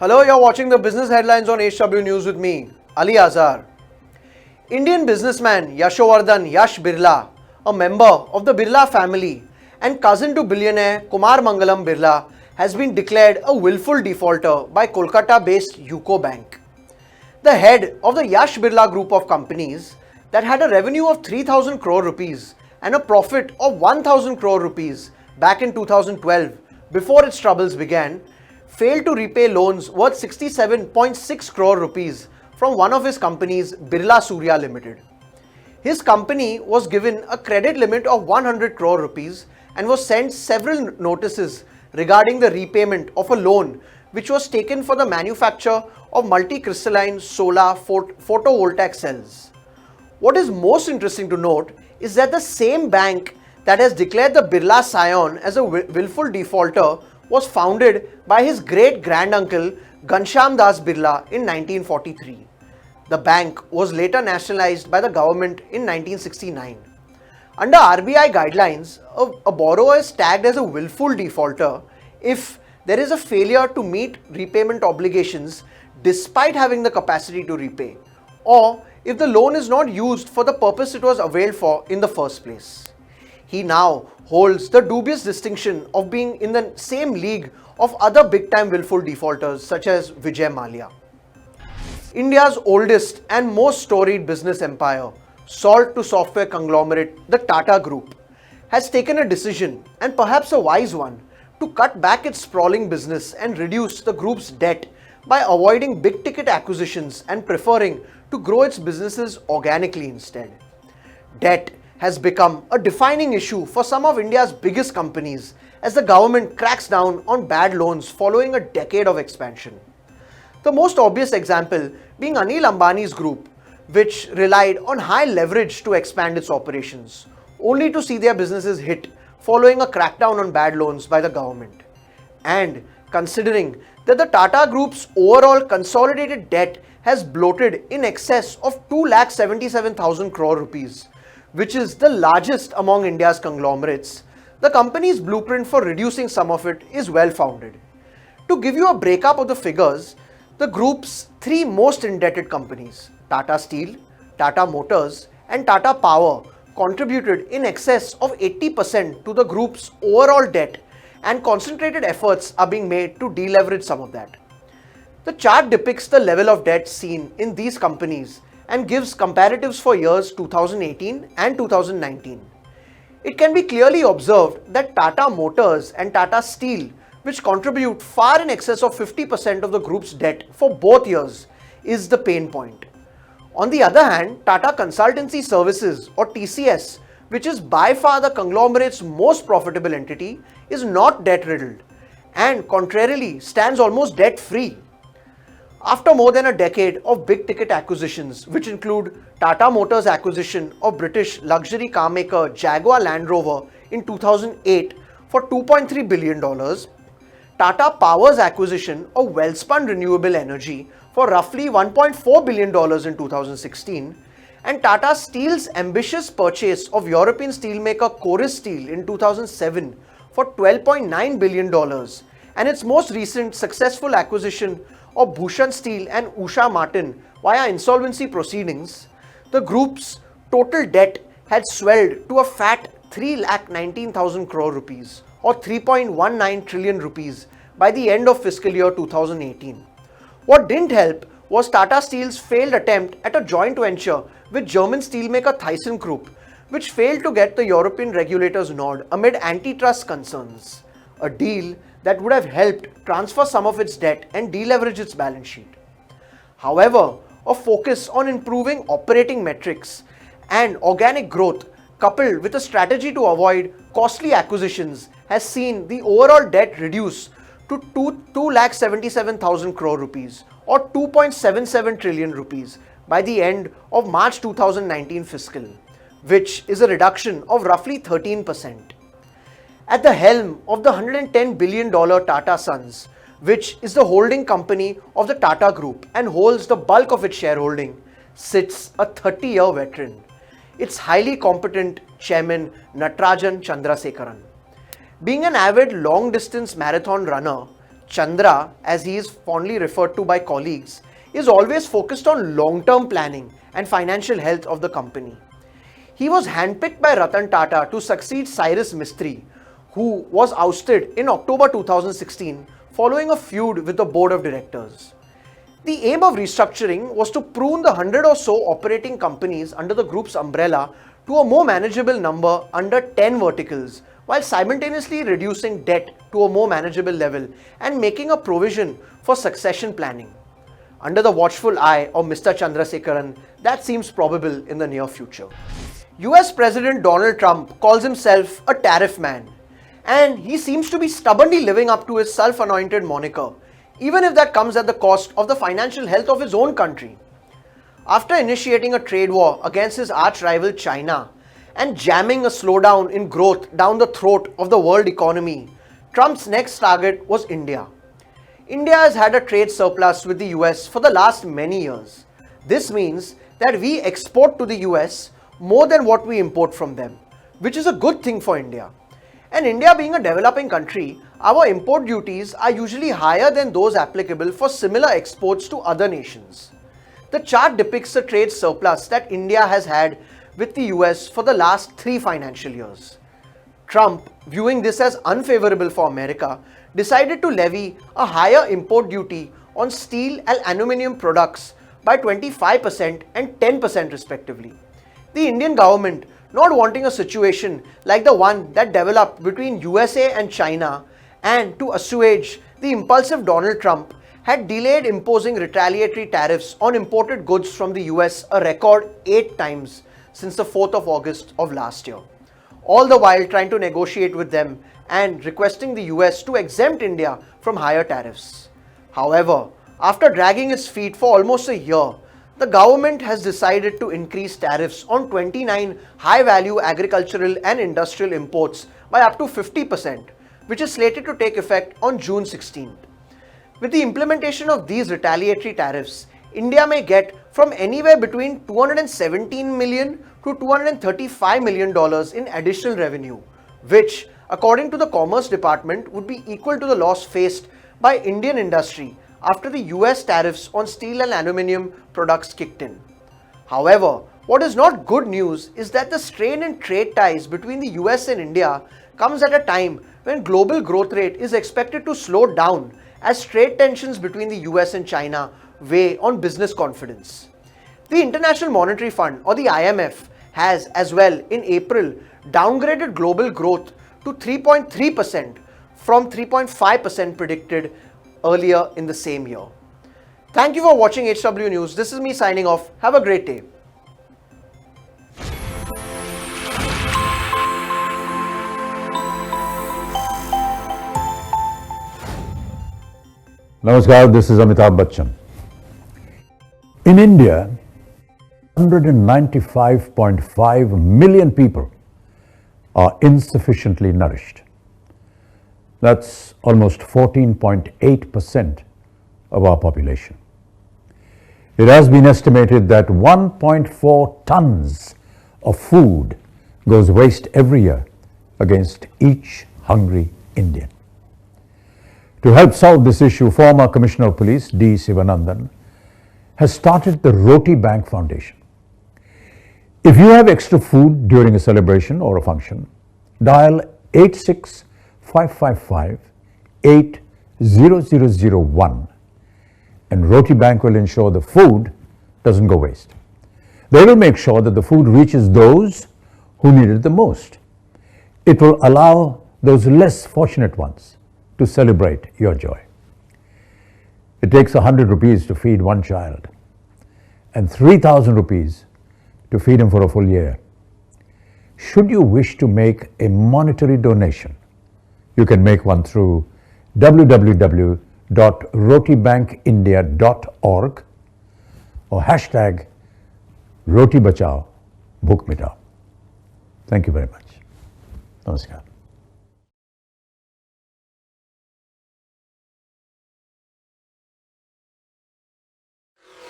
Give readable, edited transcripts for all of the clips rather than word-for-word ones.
Hello, you're watching the business headlines on HW News with me, Ali Azhar. Indian businessman Yashovardhan Yash Birla, a member of the Birla family and cousin to billionaire Kumar Mangalam Birla, has been declared a willful defaulter by Kolkata-based UCO Bank. The head of the Yash Birla group of companies that had a revenue of 3,000 crore rupees and a profit of 1,000 crore rupees back in 2012, before its troubles began, failed to repay loans worth 67.6 crore rupees from one of his companies, Birla Surya Limited. His company was given a credit limit of 100 crore rupees and was sent several notices regarding the repayment of a loan which was taken for the manufacture of multicrystalline solar photovoltaic cells. What is most interesting to note is that the same bank that has declared the Birla scion as a willful defaulter was founded by his great-granduncle Ghanshyam Das Birla in 1943. The bank was later nationalized by the government in 1969. Under RBI guidelines, a borrower is tagged as a willful defaulter if there is a failure to meet repayment obligations despite having the capacity to repay, or if the loan is not used for the purpose it was availed for in the first place. He now holds the dubious distinction of being in the same league of other big-time willful defaulters such as Vijay Mallya. India's oldest and most storied business empire, salt to software conglomerate, the Tata Group, has taken a decision, and perhaps a wise one, to cut back its sprawling business and reduce the group's debt by avoiding big-ticket acquisitions and preferring to grow its businesses organically instead. Debt has become a defining issue for some of India's biggest companies as the government cracks down on bad loans following a decade of expansion. The most obvious example being Anil Ambani's group, which relied on high leverage to expand its operations, only to see their businesses hit following a crackdown on bad loans by the government. And considering that the Tata Group's overall consolidated debt has bloated in excess of 2,77,000 crore rupees, which is the largest among India's conglomerates, the company's blueprint for reducing some of it is well-founded. To give you a breakup of the figures, the group's three most indebted companies, Tata Steel, Tata Motors and Tata Power, contributed in excess of 80% to the group's overall debt, and concentrated efforts are being made to deleverage some of that. The chart depicts the level of debt seen in these companies and gives comparatives for years 2018 and 2019. It can be clearly observed that Tata Motors and Tata Steel, which contribute far in excess of 50% of the group's debt for both years, is the pain point. On the other hand, Tata Consultancy Services, or TCS, which is by far the conglomerate's most profitable entity, is not debt-riddled and contrarily stands almost debt-free. After more than a decade of big-ticket acquisitions, which include Tata Motors' acquisition of British luxury car maker Jaguar Land Rover in 2008 for $2.3 billion, Tata Power's acquisition of Welspun Renewable Energy for roughly $1.4 billion in 2016, and Tata Steel's ambitious purchase of European steelmaker Chorus Steel in 2007 for $12.9 billion, and its most recent successful acquisition of Bhushan Steel and Usha Martin via insolvency proceedings, the group's total debt had swelled to a fat 3,19,000 crore rupees or 3.19 trillion rupees by the end of fiscal year 2018. What didn't help was Tata Steel's failed attempt at a joint venture with German steelmaker ThyssenKrupp, which failed to get the European regulators' nod amid antitrust concerns, a deal that would have helped transfer some of its debt and deleverage its balance sheet. However, a focus on improving operating metrics and organic growth, coupled with a strategy to avoid costly acquisitions, has seen the overall debt reduce to 2,77,000 crore rupees or 2.77 trillion rupees by the end of March 2019 fiscal, which is a reduction of roughly 13%. At the helm of the $110 billion Tata Sons, which is the holding company of the Tata Group and holds the bulk of its shareholding, sits a 30-year veteran, its highly competent chairman Natarajan Chandrasekaran. Being an avid long-distance marathon runner, Chandra, as he is fondly referred to by colleagues, is always focused on long-term planning and financial health of the company. He was handpicked by Ratan Tata to succeed Cyrus Mistry, who was ousted in October 2016 following a feud with the board of directors. The aim of restructuring was to prune the 100 or so operating companies under the group's umbrella to a more manageable number under 10 verticals, while simultaneously reducing debt to a more manageable level and making a provision for succession planning. Under the watchful eye of Mr. Chandrasekaran, that seems probable in the near future. US President Donald Trump calls himself a tariff man, and he seems to be stubbornly living up to his self-anointed moniker, even if that comes at the cost of the financial health of his own country. After initiating a trade war against his arch-rival China and jamming a slowdown in growth down the throat of the world economy, Trump's next target was India. India has had a trade surplus with the US for the last many years. This means that we export to the US more than what we import from them, which is a good thing for India. And India being a developing country, our import duties are usually higher than those applicable for similar exports to other nations. The chart depicts the trade surplus that India has had with the US for the last 3 financial years. Trump, viewing this as unfavorable for America, decided to levy a higher import duty on steel and aluminium products by 25% and 10% respectively. The Indian government, not wanting a situation like the one that developed between USA and China, and to assuage the impulsive Donald Trump, had delayed imposing retaliatory tariffs on imported goods from the US a record 8 times since the 4th of August of last year, all the while trying to negotiate with them and requesting the US to exempt India from higher tariffs. However, after dragging its feet for almost a year, the government has decided to increase tariffs on 29 high-value agricultural and industrial imports by up to 50%, which is slated to take effect on June 16th. With the implementation of these retaliatory tariffs, India may get from anywhere between $217 million to $235 million in additional revenue, which, according to the Commerce Department, would be equal to the loss faced by Indian industry after the US tariffs on steel and aluminium products kicked in. However, what is not good news is that the strain in trade ties between the US and India comes at a time when global growth rate is expected to slow down as trade tensions between the US and China weigh on business confidence. The International Monetary Fund, or the IMF, has as well in April downgraded global growth to 3.3% from 3.5% predicted earlier in the same year. Thank you for watching HW News. This is me signing off. Have a great day. Namaskar, this is Amitabh Bachchan. In India, 195.5 million people are insufficiently nourished. That's almost 14.8% of our population. It has been estimated that 1.4 tons of food goes waste every year against each hungry Indian. To help solve this issue, former Commissioner of Police D. Sivanandan has started the Roti Bank Foundation. If you have extra food during a celebration or a function, dial 86-555-80001 and Roti Bank will ensure the food doesn't go waste. They will make sure that the food reaches those who need it the most. It will allow those less fortunate ones to celebrate your joy. It takes 100 rupees to feed one child and 3,000 rupees to feed him for a full year. Should you wish to make a monetary donation, you can make one through www.rotibankindia.org or hashtag Roti Bachao Bhuk Mitao. Thank you very much. Namaskar.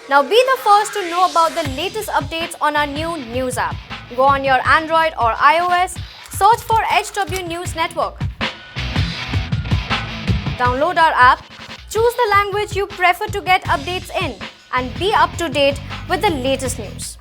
Now be the first to know about the latest updates on our new news app. Go on your Android or iOS, search for HW News Network. Download our app, choose the language you prefer to get updates in, and be up to date with the latest news.